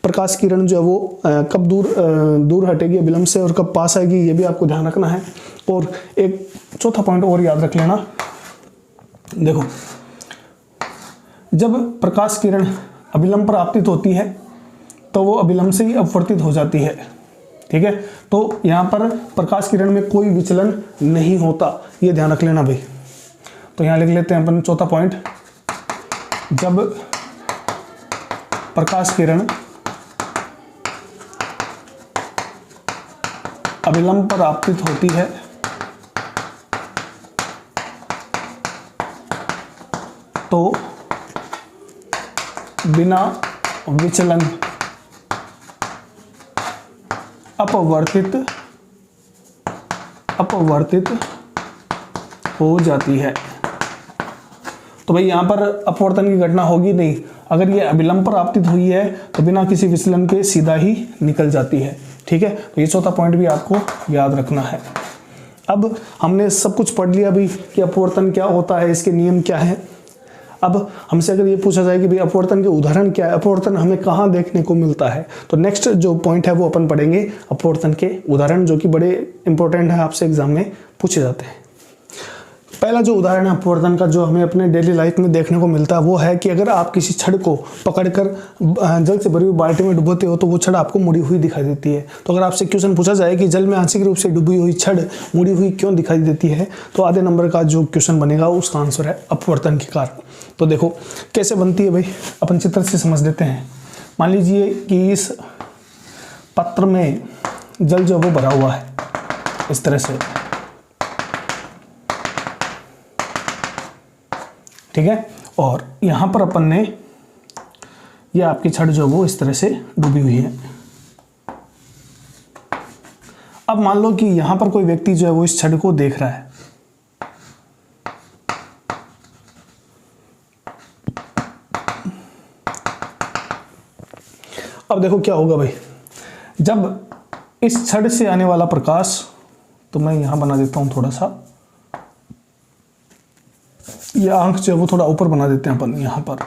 प्रकाश किरण जो है वो कब दूर हटेगी अभिलंब से और कब पास आएगी, ये भी आपको ध्यान रखना है। और एक चौथा पॉइंट और याद रख लेना। देखो जब प्रकाश किरण अभिलंब पर आपतित होती है तो वो अभिलंब से ही अपवर्तित हो जाती है, ठीक है। तो यहाँ पर प्रकाश किरण में कोई विचलन नहीं होता, ये ध्यान रख लेना भाई। तो यहाँ लिख लेते हैं अपन चौथा पॉइंट, जब प्रकाश किरण अभिलंब पर आपतित होती है तो बिना विचलन अपवर्तित हो जाती है। तो भाई यहाँ पर अपवर्तन की घटना होगी नहीं। अगर ये अभिलंब पर आपतित हुई है तो बिना किसी विचलन के सीधा ही निकल जाती है, ठीक है। तो ये चौथा पॉइंट भी आपको याद रखना है। अब हमने सब कुछ पढ़ लिया भी कि अपवर्तन क्या होता है, इसके नियम क्या है। अब हमसे अगर ये पूछा जाए कि भाई अपवर्तन के उदाहरण क्या है, अपवर्तन हमें कहाँ देखने को मिलता है, तो नेक्स्ट जो पॉइंट है वो अपन पढ़ेंगे अपवर्तन के उदाहरण, जो कि बड़े इंपॉर्टेंट है, आपसे एग्जाम में पूछे जाते हैं। पहला जो उदाहरण है अपवर्तन का जो हमें अपने डेली लाइफ में देखने को मिलता है वो है कि अगर आप किसी छड़ को पकड़कर जल से भरी हुई बाल्टी में डुबोते हो तो वो छड़ आपको मुड़ी हुई दिखाई देती है। तो अगर आपसे क्वेश्चन पूछा जाए कि जल में आंशिक रूप से डूबी हुई छड़ मुड़ी हुई क्यों दिखाई देती है, तो आधे नंबर का जो क्वेश्चन बनेगा उसका आंसर है अपवर्तन के कारण। तो देखो कैसे बनती है भाई, अपन चित्र से समझ लेते हैं। मान लीजिए कि इस पात्र में जल जो वो भरा हुआ है इस तरह से, ठीक है, और यहां पर अपन ने ये आपकी छड़ जो वो इस तरह से डूबी हुई है। अब मान लो कि यहां पर कोई व्यक्ति जो है वो इस छड़ को देख रहा है। अब देखो क्या होगा भाई, जब इस छड़ से आने वाला प्रकाश, तो मैं यहां बना देता हूं थोड़ा सा, ये आंख जो है वो थोड़ा ऊपर बना देते हैं अपन यहां पर।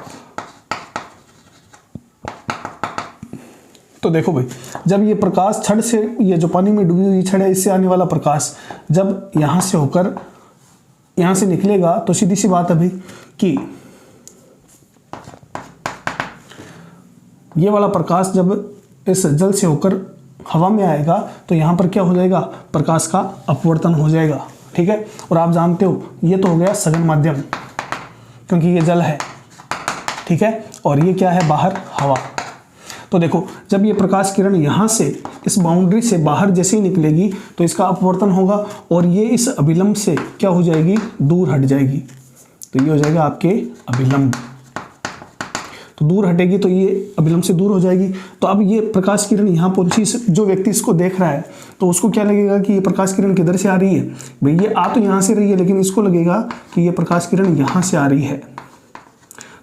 तो देखो भाई, जब ये प्रकाश छड़ से, ये जो पानी में डूबी हुई छड़ है, इससे आने वाला प्रकाश जब यहां से होकर यहां से निकलेगा, तो सीधी सी बात है भाई कि ये वाला प्रकाश जब इस जल से होकर हवा में आएगा तो यहां पर क्या हो जाएगा, प्रकाश का अपवर्तन हो जाएगा, ठीक है। और आप जानते हो ये तो हो गया सघन माध्यम, क्योंकि ये जल है, ठीक है, और ये क्या है, बाहर हवा। तो देखो जब ये प्रकाश किरण यहाँ से इस बाउंड्री से बाहर जैसे ही निकलेगी तो इसका अपवर्तन होगा और ये इस अभिलंब से क्या हो जाएगी, दूर हट जाएगी। तो ये हो जाएगा आपके अभिलंब, तो दूर हटेगी तो ये अभिलंब से दूर हो जाएगी। तो अब ये प्रकाश किरण यहाँ पहुंची, जो व्यक्ति इसको देख रहा है तो उसको क्या लगेगा कि ये प्रकाश किरण किधर से आ रही है, भाई ये आ तो यहाँ से रही है, लेकिन इसको लगेगा कि ये प्रकाश किरण यहाँ से आ रही है।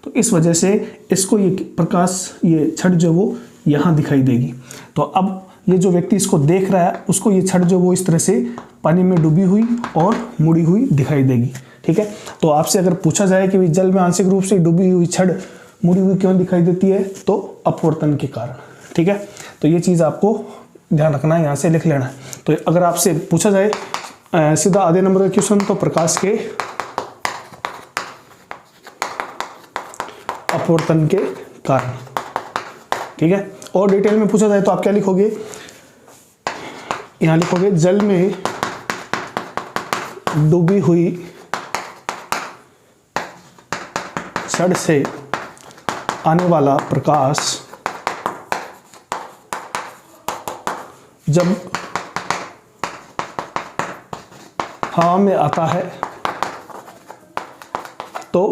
तो इस वजह से इसको ये प्रकाश, ये छड़ जो वो यहाँ दिखाई देगी। तो अब ये जो व्यक्ति इसको देख रहा है उसको ये छड़ जो वो इस तरह से पानी में डूबी हुई और मुड़ी हुई दिखाई देगी, ठीक है। तो आपसे अगर पूछा जाए कि जल में आंशिक रूप से डूबी हुई छड़ मुड़ी हुई क्यों दिखाई देती है, तो अपवर्तन के कारण, ठीक है। तो ये चीज़ आपको ध्यान रखना है, यहाँ से लिख लेना है। तो अगर आपसे पूछा जाए सीधा आधे नंबर का क्वेश्चन, तो प्रकाश के अपवर्तन के कारण, ठीक है। और डिटेल में पूछा जाए तो आप क्या लिखोगे, यहां लिखोगे जल में डूबी हुई छड़ से आने वाला प्रकाश जब हवा में आता है तो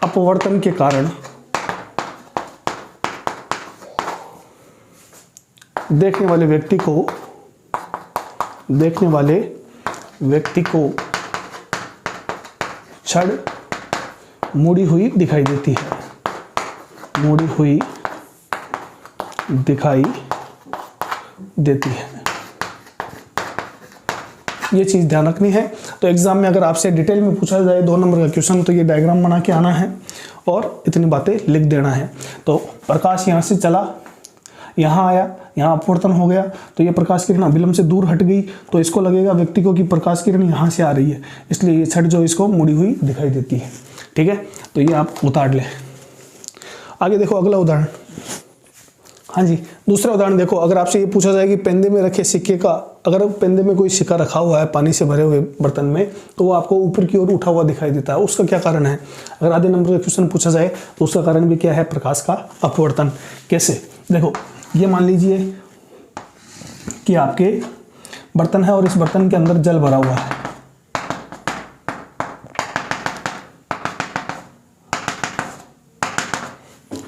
अपवर्तन के कारण देखने वाले व्यक्ति को छड़ मुड़ी हुई दिखाई देती है, मुड़ी हुई दिखाई देती है। ये चीज़ ध्यान रखनी है। तो एग्जाम में अगर आपसे डिटेल में पूछा जाए 2 नंबर का क्वेश्चन, तो ये डायग्राम बना के आना है और इतनी बातें लिख देना है। तो प्रकाश यहाँ से चला, यहाँ आया, यहाँ अपवर्तन हो गया, तो ये प्रकाश किरण अभिलंब से दूर हट गई, तो इसको लगेगा व्यक्ति को कि प्रकाश किरण यहाँ से आ रही है, इसलिए ये छड़ जो इसको मुड़ी हुई दिखाई देती है। ठीक है, तो ये आप उतार लें। आगे देखो अगला उदाहरण। हाँ जी, दूसरा उदाहरण देखो। अगर आपसे ये पूछा जाए कि पेंदे में रखे सिक्के का, अगर पेंदे में कोई सिक्का रखा हुआ है पानी से भरे हुए बर्तन में, तो वो आपको ऊपर की ओर उठा हुआ दिखाई देता है, उसका क्या कारण है? अगर आधे नंबर का क्वेश्चन पूछा जाए तो उसका कारण भी क्या है? प्रकाश का अपवर्तन। कैसे? देखो, ये मान लीजिए कि आपके बर्तन है और इस बर्तन के अंदर जल भरा हुआ है।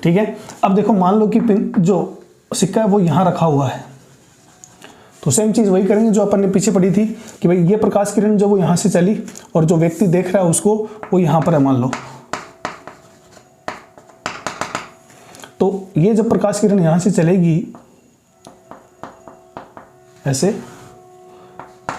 ठीक है, अब देखो मान लो कि जो सिक्का है वो यहां रखा हुआ है, तो सेम चीज वही करेंगे जो अपन ने पीछे पढ़ी थी कि भाई ये प्रकाश किरण जो वो यहां से चली और जो व्यक्ति देख रहा है उसको वो यहां पर है मान लो। तो ये जब प्रकाश किरण यहां से चलेगी ऐसे,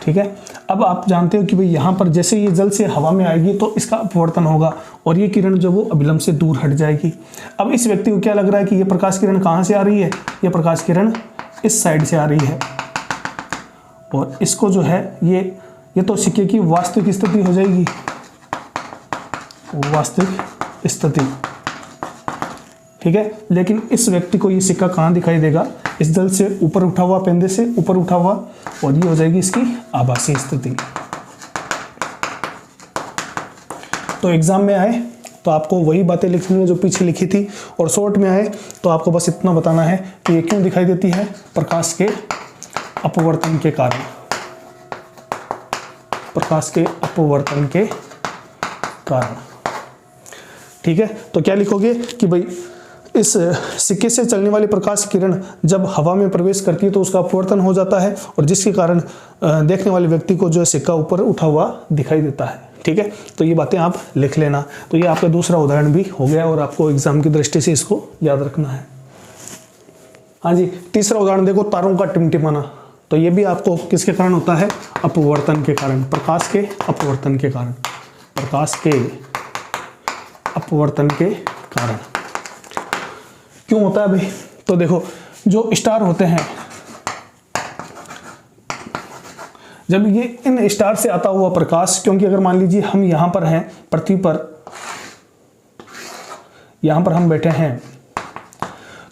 ठीक है, अब आप जानते हो कि भाई यहां पर जैसे ये जल से हवा में आएगी तो इसका अपवर्तन होगा और ये किरण जो वो अभिलंब से दूर हट जाएगी। अब इस व्यक्ति को क्या लग रहा है कि ये प्रकाश किरण कहां से आ रही है? ये प्रकाश किरण इस साइड से आ रही है और इसको जो है ये तो सिक्के की वास्तविक स्थिति हो जाएगी, वास्तविक स्थिति। ठीक है, लेकिन इस व्यक्ति को ये सिक्का कहां दिखाई देगा? इस जल से ऊपर उठा हुआ, पेंदे से ऊपर उठा हुआ, और ये हो जाएगी इसकी आभासी स्थिति। तो एग्जाम में आए तो आपको वही बातें लिखनी है जो पीछे लिखी थी, और शॉर्ट में आए तो आपको बस इतना बताना है कि ये क्यों दिखाई देती है? प्रकाश के अपवर्तन के कारण, प्रकाश के अपवर्तन के कारण। ठीक है, तो क्या लिखोगे कि भाई इस सिक्के से चलने वाली प्रकाश किरण जब हवा में प्रवेश करती है तो उसका अपवर्तन हो जाता है और जिसके कारण देखने वाले व्यक्ति को जो है सिक्का ऊपर उठा हुआ दिखाई देता है। ठीक है, तो ये बातें आप लिख लेना। तो ये आपका दूसरा उदाहरण भी हो गया और आपको एग्जाम की दृष्टि से इसको याद रखना है। हाँ जी, तीसरा उदाहरण देखो, तारों का टिमटिमाना। तो ये भी आपको किसके कारण होता है? अपवर्तन के कारण, प्रकाश के अपवर्तन के कारण, प्रकाश के अपवर्तन के कारण। क्यों होता है भाई? तो देखो, जो स्टार होते हैं, जब ये इन स्टार से आता हुआ प्रकाश, क्योंकि अगर मान लीजिए हम यहां पर हैं पृथ्वी पर, यहां पर हम बैठे हैं,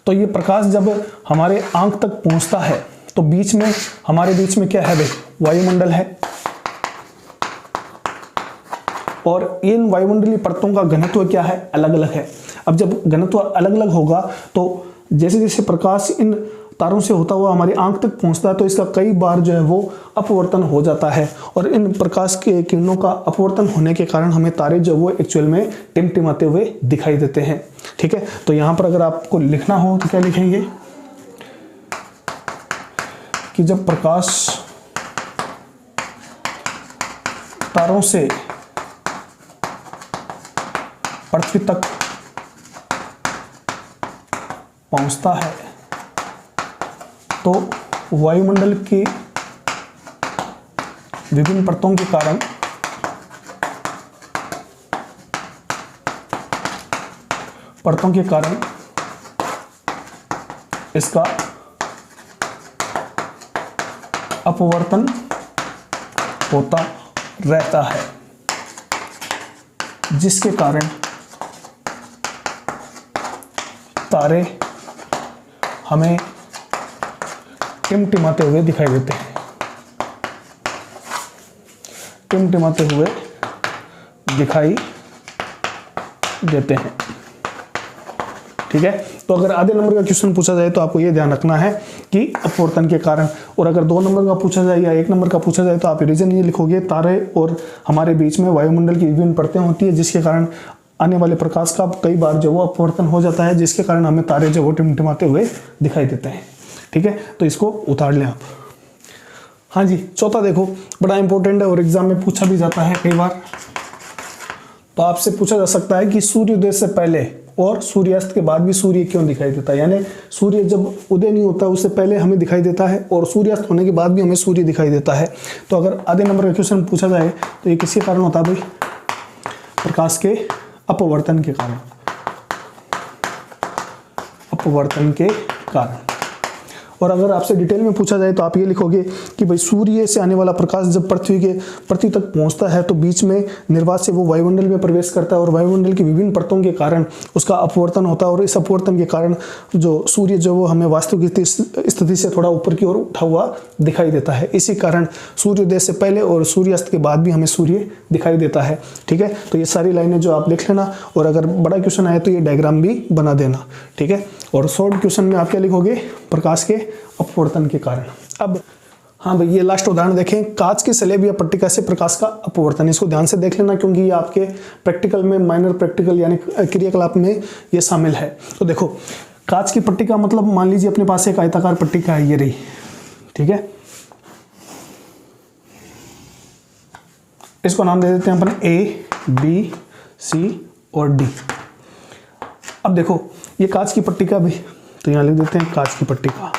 तो ये प्रकाश जब हमारे आंख तक पहुंचता है तो बीच में, हमारे बीच में क्या है भाई? वायुमंडल है, और इन वायुमंडलीय परतों का घनत्व क्या है? अलग अलग है। अब जब घनत्व अलग अलग होगा तो जैसे जैसे प्रकाश इन तारों से होता हुआ हमारी आंख तक पहुंचता है तो इसका कई बार जो है वो अपवर्तन हो जाता है, और इन प्रकाश के किरणों का अपवर्तन होने के कारण हमें तारे जो वो एक्चुअल में टिमटिमाते हुए दिखाई देते हैं। ठीक है, तो यहां पर अगर आपको लिखना हो तो क्या लिखेंगे कि जब प्रकाश तारों से पृथ्वी तक पहुंचता है तो वायुमंडल की विभिन्न परतों के कारण इसका अपवर्तन होता रहता है, जिसके कारण तारे हमें टिमटिमाते हुए दिखाई देते हैं, टिमटिमाते हुए दिखाई देते हैं। ठीक है, तो अगर आधे नंबर का क्वेश्चन पूछा जाए तो आपको ये ध्यान रखना है कि अपवर्तन के कारण, और अगर 2 नंबर का पूछा जाए या 1 नंबर का पूछा जाए तो आप रीजन ये लिखोगे, तारे और हमारे बीच में वायुमंडल की विभिन्न परतें होती है जिसके कारण आने वाले प्रकाश का कई बार जो वो अपवर्तन हो जाता है, जिसके कारण हमें तारे जो वो टिमटिमाते हुए दिखाई देते हैं। ठीक है, तो इसको उतार लें आप। हाँ जी, चौथा देखो, बड़ा इंपॉर्टेंट है और एग्जाम में पूछा भी जाता है कई बार। तो आपसे पूछा जा सकता है कि सूर्योदय से पहले और सूर्यास्त के बाद भी सूर्य क्यों दिखाई देता है, यानी सूर्य जब उदय नहीं होता उससे पहले हमें दिखाई देता है और सूर्यास्त होने के बाद भी हमें सूर्य दिखाई देता है। तो अगर आधे नंबर का क्वेश्चन पूछा जाए तो ये किसके कारण होता है भाई? प्रकाश के अपवर्तन के कारण, अपवर्तन के कारण। और अगर आपसे डिटेल में पूछा जाए तो आप ये लिखोगे कि भाई सूर्य से आने वाला प्रकाश जब पृथ्वी तक पहुंचता है तो बीच में निर्वात से वो वायुमंडल में प्रवेश करता है और वायुमंडल की विभिन्न परतों के कारण उसका अपवर्तन होता है और इस अपवर्तन के कारण जो सूर्य जो वो हमें वास्तविक स्थिति से थोड़ा ऊपर की ओर उठा हुआ दिखाई देता है। इसी कारण सूर्योदय से पहले और सूर्यास्त के बाद भी हमें सूर्य दिखाई देता है। ठीक है, तो ये सारी लाइनें जो आप लिख लेना, और अगर बड़ा क्वेश्चन आए तो ये डायग्राम भी बना देना। ठीक है, और शॉर्ट क्वेश्चन में आप क्या लिखोगे? प्रकाश के अपवर्तन के कारण। अब हाँ भाई, ये लास्ट उदाहरण देखें, कांच की स्लेब या पट्टिका से प्रकाश का अपवर्तन। इसको ध्यान से देख लेना क्योंकि ये आपके प्रैक्टिकल में, माइनर प्रैक्टिकल यानी क्रियाकलाप में ये शामिल है। तो देखो, कांच की पट्टिका मतलब मान लीजिए अपने पास एक आयताकार पट्टिका है, ये रही। ठीक है, इसको नाम दे देते हैं अपन A, B, C और D। अब देखो, ये कांच की पट्टिका भी, तो यहां लिख देते हैं कांच की पट्टिका।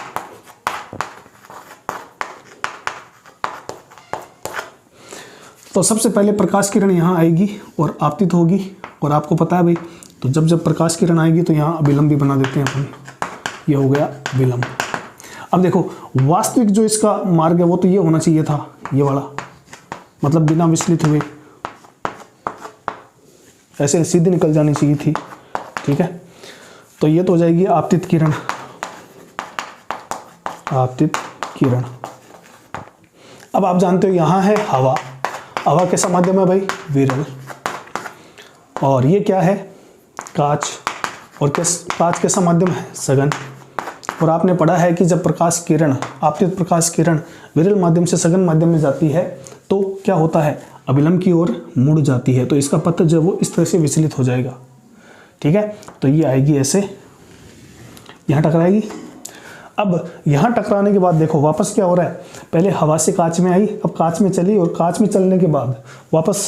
तो सबसे पहले प्रकाश किरण यहाँ आएगी और आपतित होगी, और आपको पता है भाई, तो जब जब प्रकाश किरण आएगी तो यहाँ अभिलंब भी बना देते हैं अपन, ये हो गया विलंब। अब देखो, वास्तविक जो इसका मार्ग है वो तो ये होना चाहिए था, ये वाला, मतलब बिना विचलित हुए ऐसे सीधी निकल जानी चाहिए थी। ठीक है, तो ये तो हो जाएगी आपतित किरण, आपतित किरण। अब आप जानते हो यहाँ है हवा, हवा कैसा माध्यम है भाई? विरल। और ये क्या है? कांच, और कांच कैसा माध्यम है? सघन। और आपने पढ़ा है कि जब प्रकाश किरण, आपतित प्रकाश किरण विरल माध्यम से सघन माध्यम में जाती है तो क्या होता है? अभिलंब की ओर मुड़ जाती है, तो इसका पथ जो वो इस तरह से विचलित हो जाएगा। ठीक है, तो ये आएगी ऐसे, यहाँ टकराएगी। अब यहाँ टकराने के बाद देखो वापस क्या हो रहा है, पहले हवा से कांच में आई, अब कांच में चली, और कांच में चलने के बाद वापस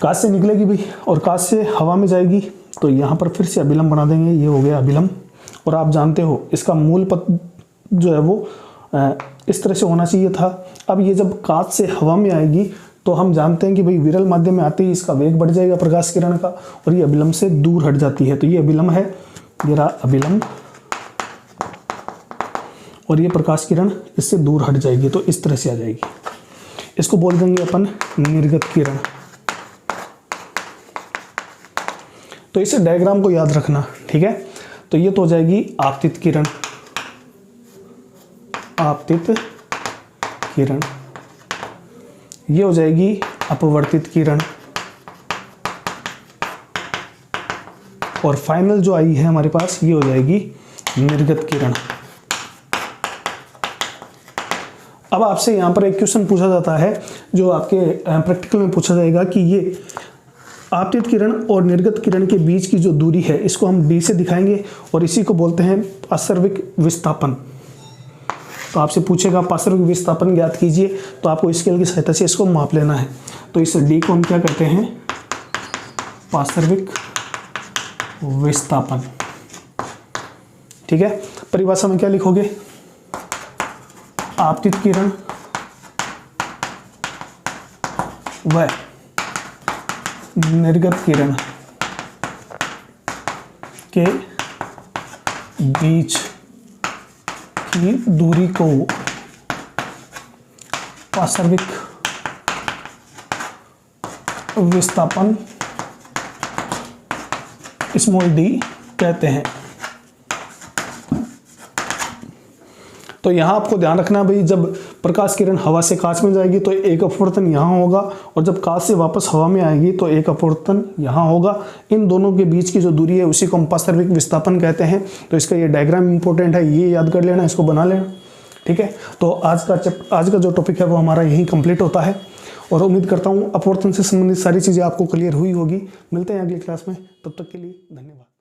कांच से निकलेगी भी और कांच से हवा में जाएगी, तो यहाँ पर फिर से अभिलंब बना देंगे, ये हो गया अभिलंब। और आप जानते हो इसका मूल पथ जो है वो इस तरह से होना चाहिए था। अब ये जब कांच से हवा में आएगी तो हम जानते हैं कि भाई विरल माध्यम में आते ही इसका वेग बढ़ जाएगा प्रकाश किरण का, और ये अभिलंब से दूर हट जाती है, तो ये अभिलंब है, ये रहा अभिलंब, और ये प्रकाश किरण इससे दूर हट जाएगी, तो इस तरह से आ जाएगी। इसको बोल देंगे अपन निर्गत किरण। तो इस डायग्राम को याद रखना। ठीक है, तो ये तो हो जाएगी आपतित किरण, आपतित किरण। ये हो जाएगी अपवर्तित किरण, और फाइनल जो आई है हमारे पास ये हो जाएगी निर्गत किरण। अब आपसे यहाँ पर एक क्वेश्चन पूछा जाता है जो आपके प्रैक्टिकल में पूछा जाएगा कि ये आपतित किरण और निर्गत किरण के बीच की जो दूरी है इसको हम d से दिखाएंगे, और इसी को बोलते हैं पार्श्विक विस्थापन। तो आपसे पूछेगा पार्श्विक विस्थापन ज्ञात कीजिए, तो आपको स्केल की सहायता से इसको माप लेना है। तो इस d को हम क्या कहते हैं? पार्श्विक विस्थापन। ठीक है, परिभाषा में क्या लिखोगे? आपतित किरण व निर्गत किरण के बीच की दूरी को पार्श्विक विस्थापन स्मॉल d कहते हैं। तो यहाँ आपको ध्यान रखना भाई, जब प्रकाश किरण हवा से कांच में जाएगी तो एक अपवर्तन यहाँ होगा, और जब कांच से वापस हवा में आएगी तो एक अपवर्तन यहाँ होगा। इन दोनों के बीच की जो दूरी है उसी को हम पार्श्विक विस्थापन कहते हैं। तो इसका ये डायग्राम इंपॉर्टेंट है, ये याद कर लेना, इसको बना लेना, ठीक है। तो आज का जो टॉपिक है वो हमारा यहीं कंप्लीट होता है, और उम्मीद करता हूँ अपवर्तन से संबंधित सारी चीज़ें आपको क्लियर हुई होगी। मिलते हैं अगली क्लास में, तब तक के लिए धन्यवाद।